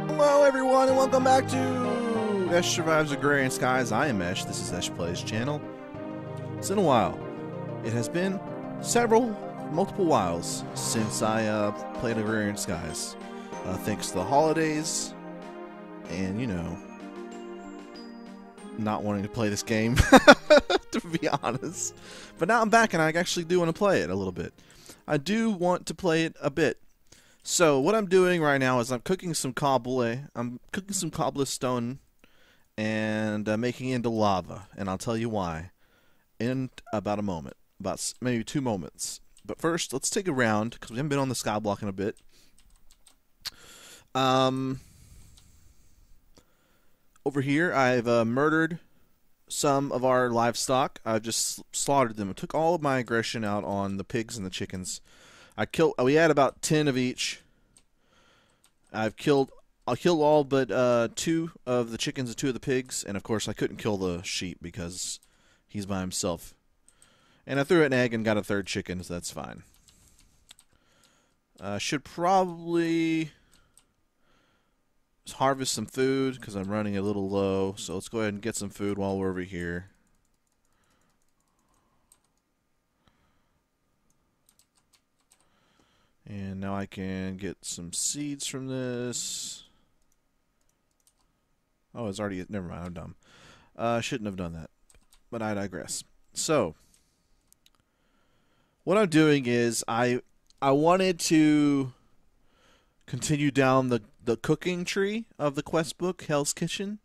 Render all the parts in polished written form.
Hello everyone and welcome back to Esh Survives Agrarian Skies. I am Esh, this is EchPlays channel. It's been a while. It has been multiple whiles since I played Agrarian Skies. Thanks to the holidays and, you know, not wanting to play this game, to be honest. But now I'm back and I actually do want to play it a little bit. I do want to play it a bit. So what I'm doing right now is I'm cooking some cobblestone and making it into lava, and I'll tell you why in about a moment, about maybe 2 moments. But first, let's take a round because we haven't been on the skyblock in a bit. Over here, I've murdered some of our livestock. I've just slaughtered them. I took all of my aggression out on the pigs and the chickens. We had about 10 of each. I'll kill all but 2 of the chickens and 2 of the pigs, and of course I couldn't kill the sheep because he's by himself. And I threw an egg and got a 3rd chicken, so that's fine. Should probably harvest some food because I'm running a little low, so let's go ahead and get some food while we're over here. And now I can get some seeds from this. Oh, it's already... Never mind, I'm dumb. Shouldn't have done that. But I digress. So, what I'm doing is I wanted to continue down the cooking tree of the quest book, Hell's Kitchen.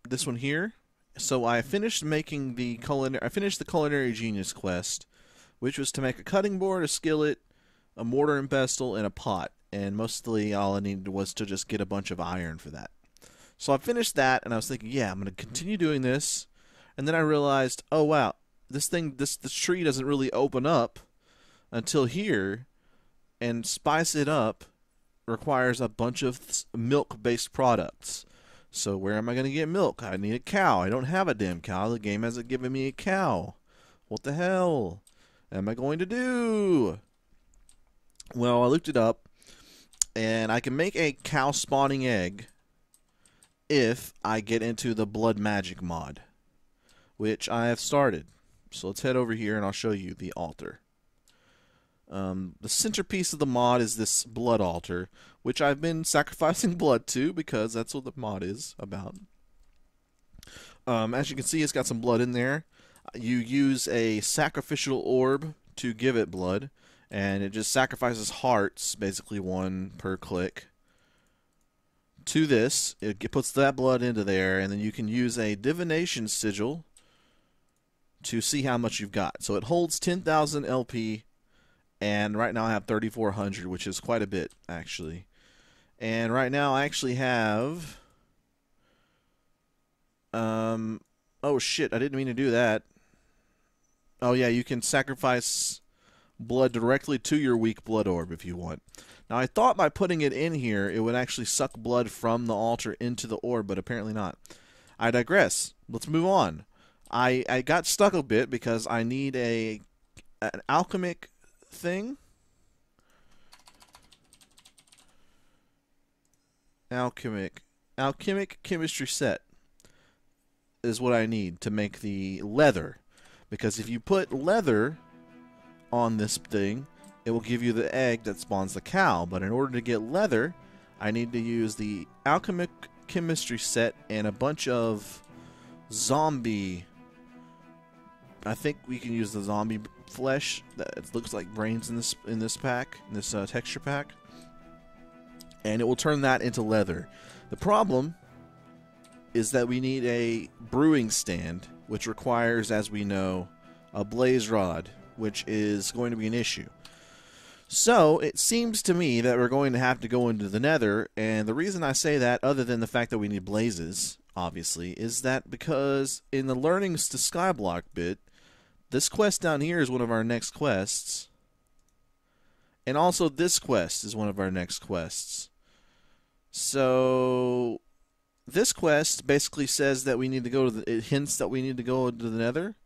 This one here. So I finished making the Culinary Genius quest, which was to make a cutting board, a skillet, a mortar and pestle, and a pot. And mostly all I needed was to just get a bunch of iron for that. So I finished that, and I was thinking, yeah, I'm going to continue doing this. And then I realized, oh wow, this tree doesn't really open up until here, and spice it up requires a bunch of milk-based products. So where am I going to get milk? I need a cow. I don't have a damn cow. The game hasn't given me a cow. What the hell am I going to do? Well, I looked it up, and I can make a cow spawning egg if I get into the blood magic mod, which I have started. So let's head over here and I'll show you the altar. The centerpiece of the mod is this blood altar, which I've been sacrificing blood to because that's what the mod is about. As you can see, it's got some blood in there. You use a sacrificial orb to give it blood, and it just sacrifices hearts, basically 1 per click. To this, it puts that blood into there, and then you can use a divination sigil to see how much you've got. So it holds 10,000 LP, and right now I have 3,400, which is quite a bit, actually. And right now I actually have... oh shit, I didn't mean to do that. Oh yeah, you can sacrifice blood directly to your weak blood orb if you want. Now I thought by putting it in here it would actually suck blood from the altar into the orb, but apparently not. I digress. Let's move on. I got stuck a bit because I need an alchemic thing. Alchemic chemistry set is what I need to make the leather. Because if you put leather on this thing, it will give you the egg that spawns the cow. But in order to get leather, I need to use the alchemic chemistry set and a bunch of zombie... I think we can use the zombie flesh that looks like brains in this pack, in this texture pack. And it will turn that into leather. The problem is that we need a brewing stand, which requires, as we know, a blaze rod, which is going to be an issue. So it seems to me that we're going to have to go into the nether, and the reason I say that, other than the fact that we need blazes, obviously, is that because in the learnings to Skyblock bit, this quest down here is one of our next quests, and also this quest is one of our next quests. So this quest basically says that we need to go to the... It hints that we need to go to the nether.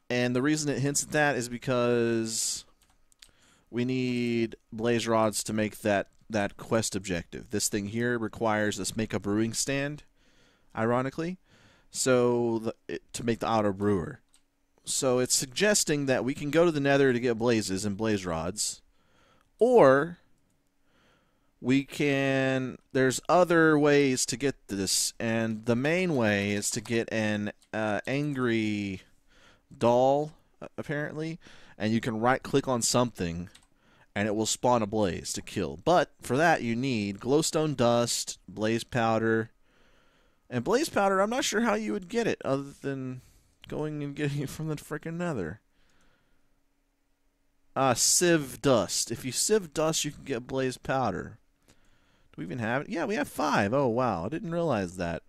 And the reason it hints at that is because we need blaze rods to make that quest objective. This thing here requires us make a brewing stand, ironically, so to make the auto brewer. So it's suggesting that we can go to the nether to get blazes and blaze rods, or we can, there's other ways to get this, and the main way is to get an angry doll, apparently, and you can right click on something and it will spawn a blaze to kill. But for that you need glowstone dust, blaze powder, and blaze powder I'm not sure how you would get it other than going and getting it from the frickin' nether. Sieve dust. If you sieve dust you can get blaze powder. Do we even have it? Yeah, we have 5. Oh wow, I didn't realize that.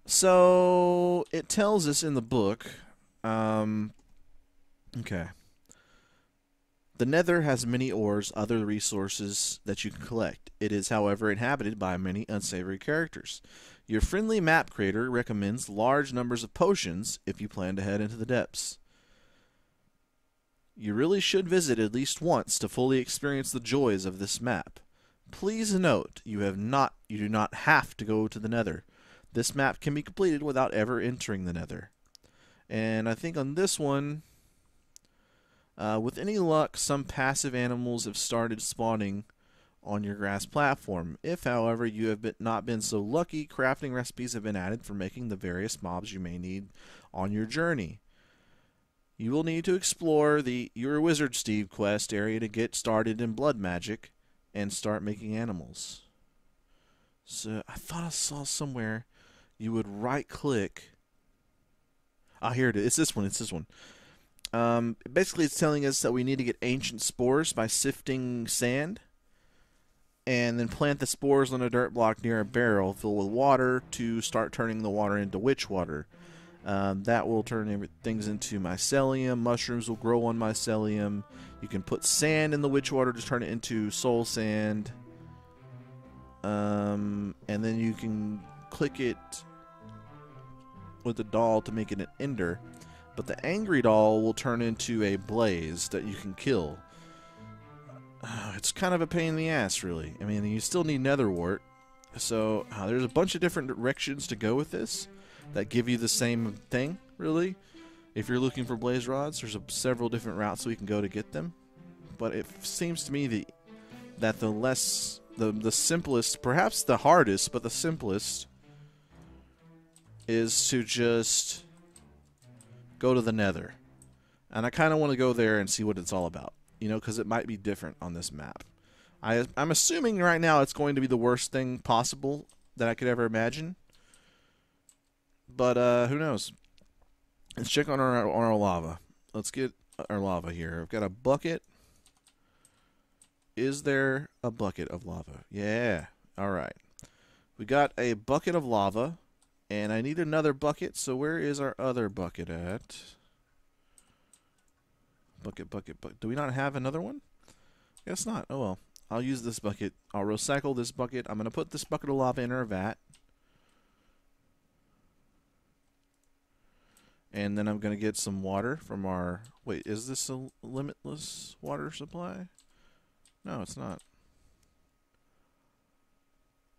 So it tells us in the book, okay. The nether has many ores, other resources that you can collect. It is, however, inhabited by many unsavory characters. Your friendly map creator recommends large numbers of potions if you plan to head into the depths. You really should visit at least once to fully experience the joys of this map. Please note, you do not have to go to the nether. This map can be completed without ever entering the nether. And I think on this one, with any luck, some passive animals have started spawning on your grass platform. If, however, you have not been so lucky, crafting recipes have been added for making the various mobs you may need on your journey. You will need to explore the You're a Wizard, Steve quest area to get started in blood magic and start making animals. So I thought I saw somewhere you would right click. Ah, here it is. It's this one. It's this one. Basically, it's telling us that we need to get ancient spores by sifting sand and then plant the spores on a dirt block near a barrel filled with water to start turning the water into witch water. That will turn things into mycelium. Mushrooms will grow on mycelium. You can put sand in the witch water to turn it into soul sand. And then you can click it with the doll to make it an ender. But the angry doll will turn into a blaze that you can kill. It's kind of a pain in the ass, really. I mean, you still need nether wart. So there's a bunch of different directions to go with this that give you the same thing, really. If you're looking for blaze rods, there's several different routes we can go to get them. But it seems to me that the simplest, perhaps the hardest, but the simplest, is to just go to the nether. And I kind of want to go there and see what it's all about. You know, because it might be different on this map. I'm assuming right now it's going to be the worst thing possible that I could ever imagine. But who knows? Let's check on our lava. Let's get our lava here. I've got a bucket. Is there a bucket of lava? Yeah. All right. We got a bucket of lava. And I need another bucket. So where is our other bucket at? Bucket. Do we not have another one? Guess not. Oh well. I'll use this bucket. I'll recycle this bucket. I'm going to put this bucket of lava in our vat. And then I'm going to get some water from our... Wait, is this a limitless water supply? No, it's not.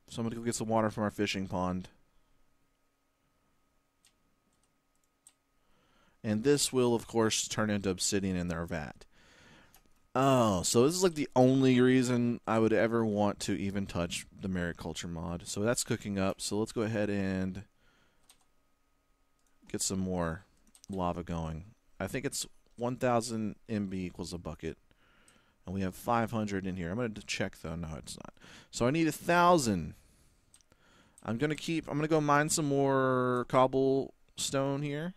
So I'm going to go get some water from our fishing pond. And this will, of course, turn into obsidian in their vat. Oh, so this is like the only reason I would ever want to even touch the mariculture mod. So that's cooking up. So let's go ahead and get some more lava going. I think it's 1000 MB equals a bucket. And we have 500 in here. I'm going to check though. No, it's not. So I need 1000. I'm going to go mine some more cobblestone here.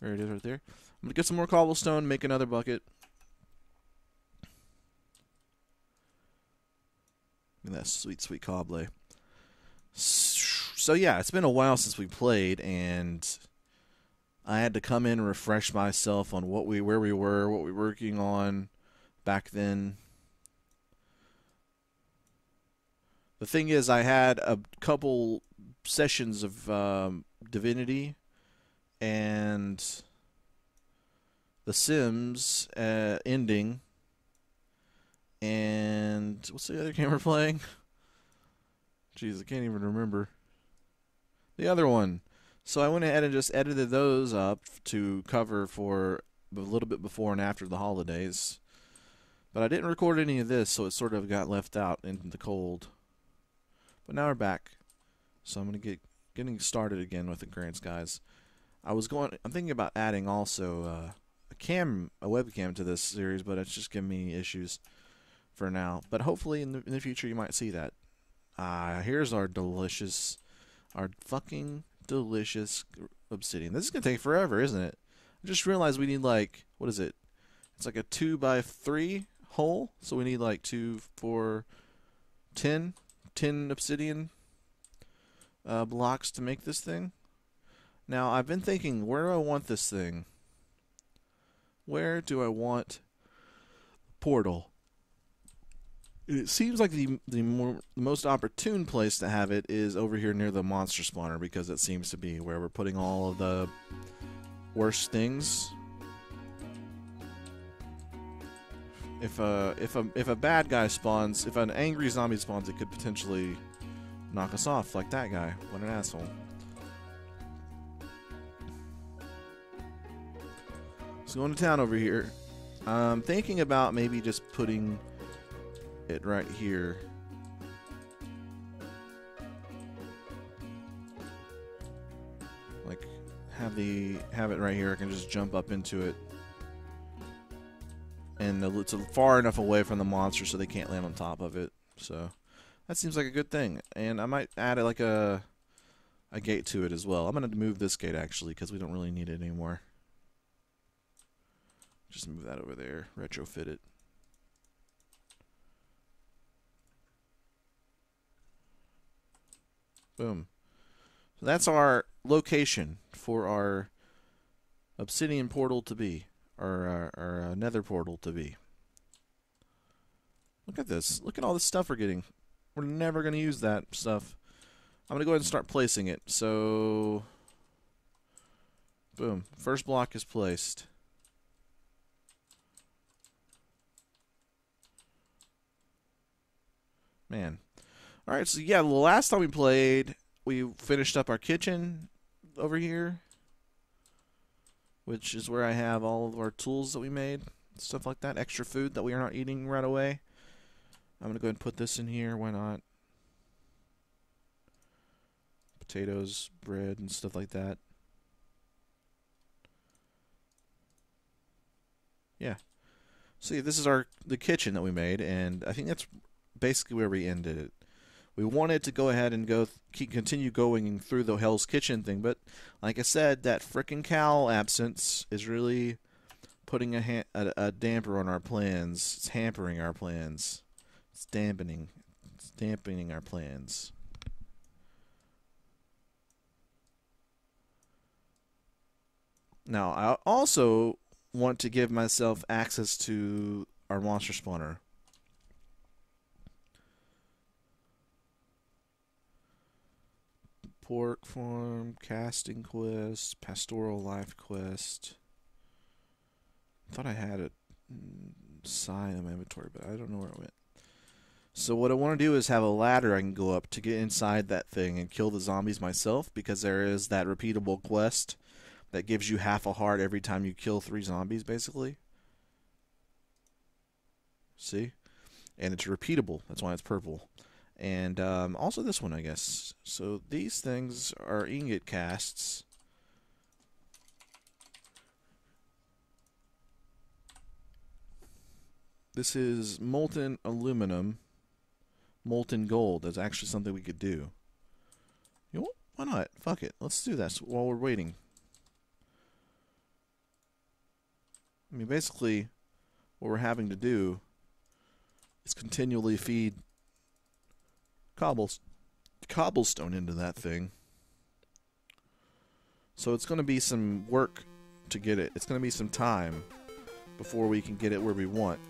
There it is right there. I'm going to get some more cobblestone, make another bucket. Look at that sweet, sweet cobble. So yeah, it's been a while since we played, and I had to come in and refresh myself on where we were, what we were working on back then. The thing is, I had a couple sessions of Divinity, and The Sims ending, and what's the other game we're playing? Jeez, I can't even remember. The other one. So I went ahead and just edited those up to cover for a little bit before and after the holidays. But I didn't record any of this, so it sort of got left out in the cold. But now we're back. So I'm going to getting started again with the Grand Skies. I'm thinking about adding also a webcam to this series, but it's just giving me issues for now. But hopefully in the future you might see that. Here's our fucking delicious obsidian. This is going to take forever, isn't it? I just realized we need like, what is it? It's like a 2x3 hole, so we need like 2, 4, 10 obsidian blocks to make this thing. Now, I've been thinking, where do I want this thing? Where do I want portal? It seems like the most opportune place to have it is over here near the monster spawner, because it seems to be where we're putting all of the worst things. If a bad guy spawns, if an angry zombie spawns, it could potentially knock us off, like that guy. What an asshole. So going to town over here. I'm thinking about maybe just putting it right here. Like have it right here. I can just jump up into it. And it's far enough away from the monster so they can't land on top of it. So that seems like a good thing. And I might add like a gate to it as well. I'm going to move this gate actually because we don't really need it anymore. Just move that over there. Retrofit it. Boom. So that's our location for our obsidian portal to be. Or our nether portal to be. Look at this. Look at all this stuff we're getting. We're never going to use that stuff. I'm going to go ahead and start placing it. So, boom. First block is placed. Man. Alright, so yeah, the last time we played, we finished up our kitchen over here, which is where I have all of our tools that we made, stuff like that, extra food that we are not eating right away. I'm going to go ahead and put this in here, why not? Potatoes, bread, and stuff like that. Yeah. See, this is the kitchen that we made, and I think that's basically where we ended it. We wanted to go ahead and continue going through the Hell's Kitchen thing, but like I said, that frickin' cow absence is really putting a damper on our plans. It's hampering our plans. It's dampening our plans. Now, I also want to give myself access to our monster spawner. Pork farm, casting quest, pastoral life quest. I thought I had a sign in my inventory, but I don't know where it went. So what I want to do is have a ladder I can go up to get inside that thing and kill the zombies myself, because there is that repeatable quest that gives you half a heart every time you kill 3 zombies, basically. See? And it's repeatable. That's why it's purple. And also this one, I guess. So these things are ingot casts. This is molten aluminum, molten gold. That's actually something we could do. You know what? Why not? Fuck it. Let's do that while we're waiting. I mean, basically, what we're having to do is continually feed cobblestone into that thing. So it's going to be some work to get it. It's going to be some time before we can get it where we want.